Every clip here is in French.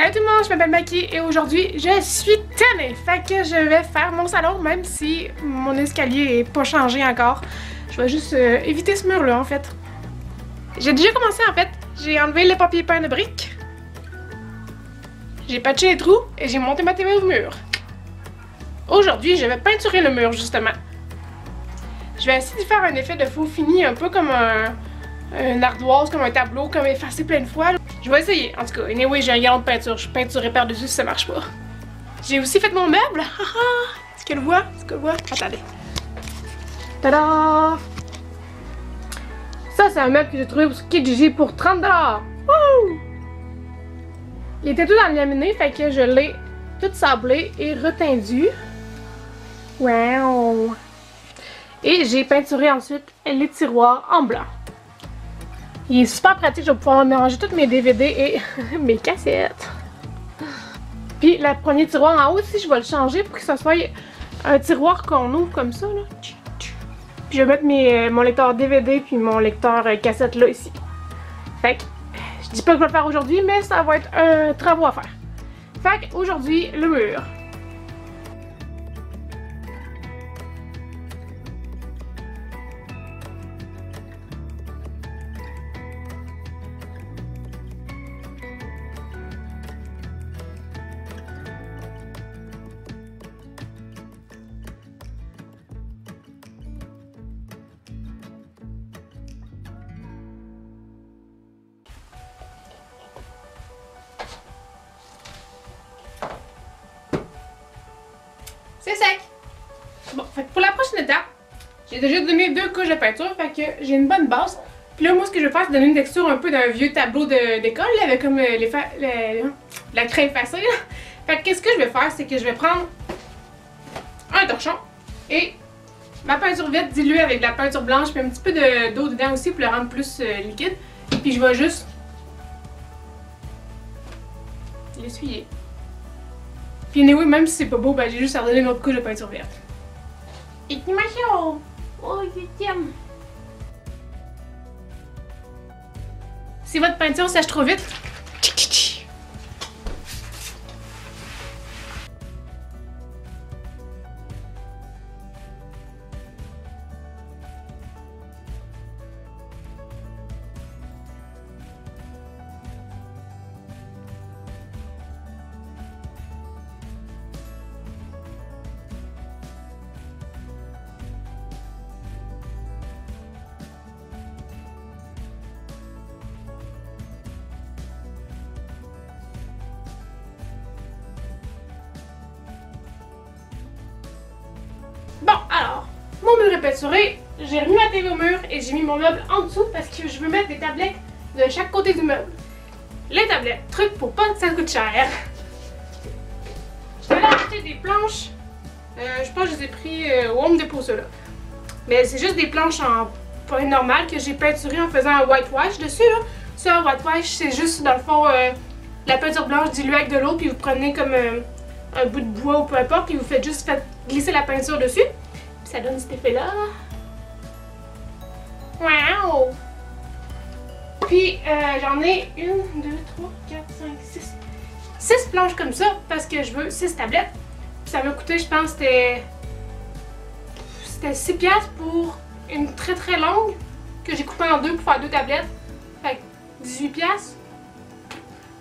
Salut tout le monde, je m'appelle Maki et aujourd'hui je suis tannée. Fait que je vais faire mon salon même si mon escalier est pas changé encore. Je vais juste éviter ce mur là en fait. J'ai déjà commencé en fait. J'ai enlevé le papier peint de briques. J'ai patché les trous et j'ai monté ma TV au mur. Aujourd'hui je vais peinturer le mur justement. Je vais essayer de faire un effet de faux fini un peu comme un ardoise, comme un tableau, comme effacé plein de fois. Je vais essayer. En tout cas, anyway, j'ai un galon de peinture. Je peinturerai par-dessus si ça marche pas. J'ai aussi fait mon meuble. Est-ce qu'elle le voit? Est-ce qu'elle le voit? Attendez. Tada! Ça, c'est un meuble que j'ai trouvé sur Kijiji pour 30$. Wouh! Il était tout dans le laminé, fait que je l'ai tout sablé et retendu. Wow! Et j'ai peinturé ensuite les tiroirs en blanc. Il est super pratique, je vais pouvoir mélanger tous mes DVD et mes cassettes. Puis le premier tiroir en haut aussi, je vais le changer pour que ça soit un tiroir qu'on ouvre comme ça. Là. Puis je vais mettre mon lecteur DVD puis mon lecteur cassette là ici. Fait que je dis pas que je vais le faire aujourd'hui, mais ça va être un travail à faire. Fait qu'aujourd'hui, le mur. C'est sec! Bon, fait que pour la prochaine étape, j'ai déjà donné 2 couches de peinture, fait que j'ai une bonne base. Puis là, moi, ce que je vais faire, c'est donner une texture un peu d'un vieux tableau d'école, avec comme la craie effacée. Là. Fait que qu'est-ce que je vais faire, c'est que je vais prendre un torchon et ma peinture verte diluée avec de la peinture blanche, puis un petit peu d'eau dedans aussi pour le rendre plus liquide. Puis je vais juste l'essuyer. Puis anyway, même si c'est pas beau, ben j'ai juste à redonner une autre couche de peinture verte. Ikimasho! Oh, je t'aime! Si votre peinture sèche trop vite, bon, alors, mon mur est peinturé, j'ai remis ma télé au mur et j'ai mis mon meuble en dessous parce que je veux mettre des tablettes de chaque côté du meuble. Les tablettes, truc pour pas que ça coûte cher. Je vais aller acheter des planches, je pense que je les ai pris au Home Depot ceux-là. Mais c'est juste des planches en point normal que j'ai peinturé en faisant un whitewash dessus. Là. Ça, un whitewash, c'est juste dans le fond la peinture blanche diluée avec de l'eau, puis vous prenez comme un bout de bois ou peu importe, puis vous faites juste glisser la peinture dessus. Puis ça donne cet effet-là. Wow! Puis j'en ai 1, 2, 3, 4, 5, 6. 6 planches comme ça, parce que je veux 6 tablettes. Puis ça m'a coûté, je pense, c'était 6$ pour une très très longue, que j'ai coupée en deux pour faire 2 tablettes. Fait que 18$.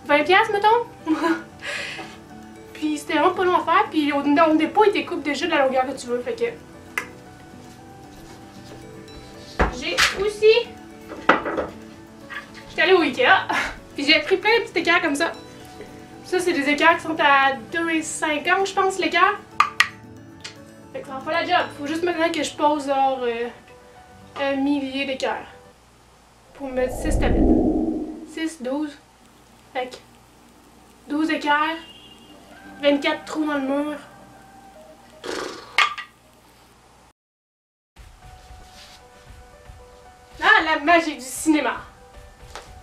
20$ mettons. Puis c'était vraiment pas long à faire, puis au dépôt il te coupe déjà de la longueur que tu veux, fait que... J'ai aussi... J'étais allée au Ikea, puis j'ai pris plein de petits équerres comme ça. Ça c'est des équerres qui sont à 2,50$ je pense l'équerre. Fait que ça en fait la job, faut juste maintenant que je pose genre un millier d'équerres. Pour mettre 6 tablettes. 6, 12. Fait que 12 équerres. 24 trous dans le mur. Ah, la magie du cinéma!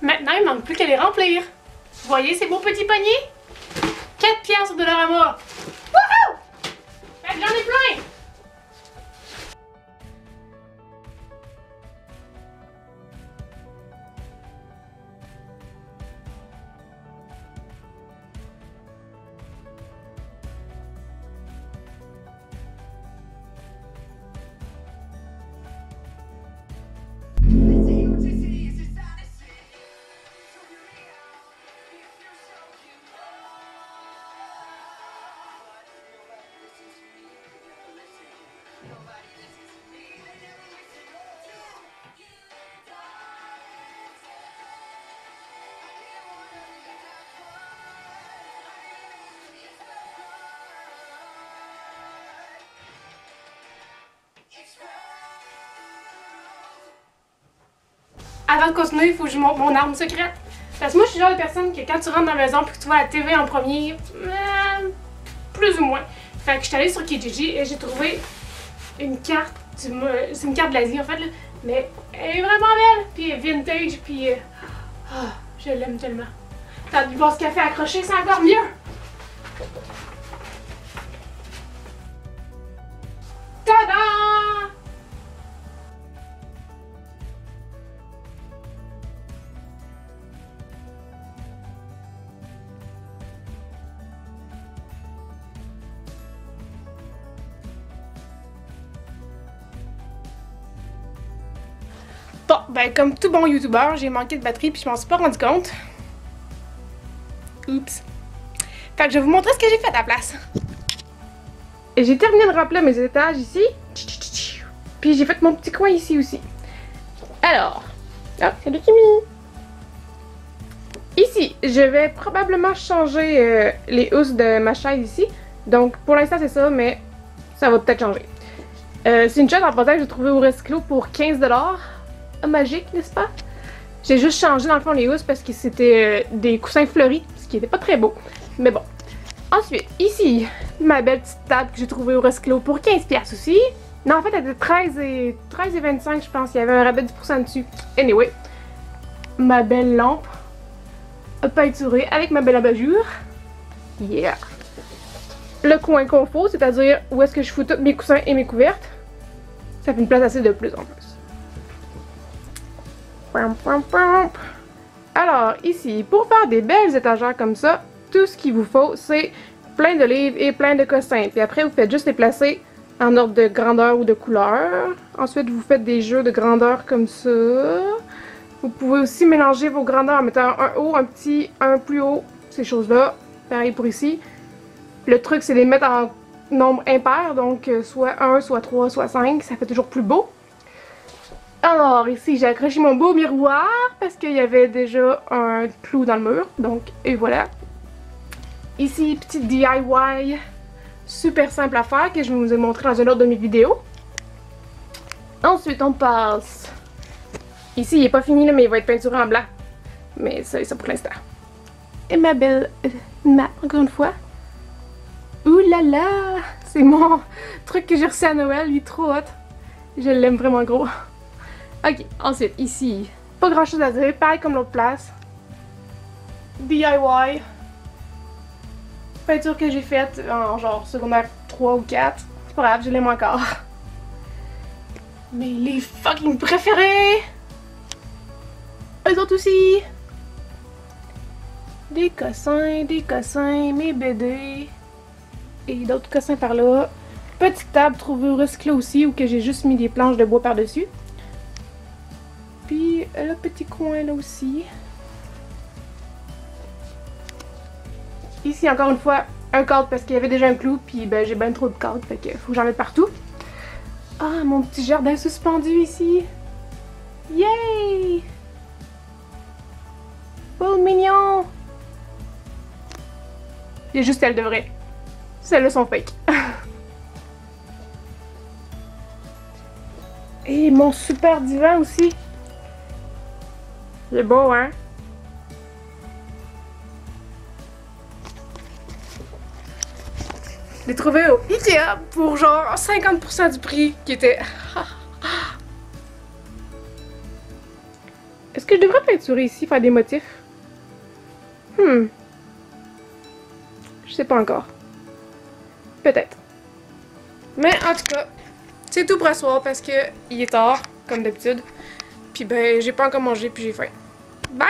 Maintenant, il ne manque plus qu'à les remplir. Vous voyez ces beaux petits paniers? 4$ au Dollarama. Wouhou! Fait que j'en ai plein! avant de continuer, il faut que je montre mon arme secrète. Parce que moi, je suis le genre de personne que quand tu rentres dans la maison et que tu vois la TV en premier, plus ou moins. Fait que je suis allée sur Kijiji et j'ai trouvé une carte. C'est une carte de l'Asie en fait, là, mais elle est vraiment belle. Puis vintage, puis je l'aime tellement. T'as du boire ce café accroché, c'est encore mieux. Tada! Bon, ben comme tout bon youtubeur, j'ai manqué de batterie puis je m'en suis pas rendu compte. Oups. Fait que je vais vous montrer ce que j'ai fait à la place. Et j'ai terminé de remplir mes étages ici. Puis j'ai fait mon petit coin ici aussi. Alors. Ah, salut Kimi! Ici, je vais probablement changer les housses de ma chaise ici. Donc pour l'instant c'est ça, mais ça va peut-être changer. C'est une chaise en passant que j'ai trouvée au Resclo pour 15$. Magique, n'est-ce pas? J'ai juste changé dans le fond les housses parce que c'était des coussins fleuris, ce qui était pas très beau. Mais bon. Ensuite, ici, ma belle petite table que j'ai trouvée au Resclo pour 15$ aussi. Non, en fait, elle était 13,25$, je pense. Il y avait un rabais de 10% dessus. Anyway. Ma belle lampe peinturée avec ma belle abat-jour. Yeah! Le coin confort, c'est-à-dire où est-ce que je fous tous mes coussins et mes couvertes. Ça fait une place assez de plus en plus. Alors, ici, pour faire des belles étagères comme ça, tout ce qu'il vous faut, c'est plein de livres et plein de cossins. Puis après, vous faites juste les placer en ordre de grandeur ou de couleur. Ensuite, vous faites des jeux de grandeur comme ça. Vous pouvez aussi mélanger vos grandeurs en mettant un haut, un petit, un plus haut, ces choses-là. Pareil pour ici. Le truc, c'est de les mettre en nombre impair, donc soit 1, soit 3, soit 5. Ça fait toujours plus beau. Alors ici j'ai accroché mon beau miroir parce qu'il y avait déjà un clou dans le mur, donc et voilà. Ici petit DIY super simple à faire que je vous ai montré dans une autre de mes vidéos. Ensuite on passe. Ici il n'est pas fini là, mais il va être peinturé en blanc. Mais ça pour l'instant. Et ma belle map encore une fois. Ouh là là! C'est mon truc que j'ai reçu à Noël, il est trop hot. Je l'aime vraiment gros. Ok, ensuite, ici, pas grand chose à dire, pareil comme l'autre place. DIY. Peinture que j'ai faite en genre secondaire 3 ou 4. C'est pas grave, je l'aime encore. Mais les fucking préférés! Eux autres aussi! Des cossins, mes BD. Et d'autres cossins par là. Petite table trouvée au Resclo aussi, où que j'ai juste mis des planches de bois par-dessus. Puis le petit coin là aussi. Ici encore une fois un cadre parce qu'il y avait déjà un clou puis ben j'ai ben trop de cadres fait que faut que j'en mette partout. Ah mon petit jardin suspendu ici. Yay! Oh mignon! Il y a juste celle de vrai. Celles-là sont fake. Et mon super divan aussi. Il est beau, hein? Je l'ai trouvé au Ikea pour genre 50% du prix qui était... Est-ce que je devrais peinturer ici, faire des motifs? Je sais pas encore. Peut-être. Mais en tout cas, c'est tout pour ce soir parce que il est tard, comme d'habitude. Puis ben, j'ai pas encore mangé puis j'ai faim. Bye!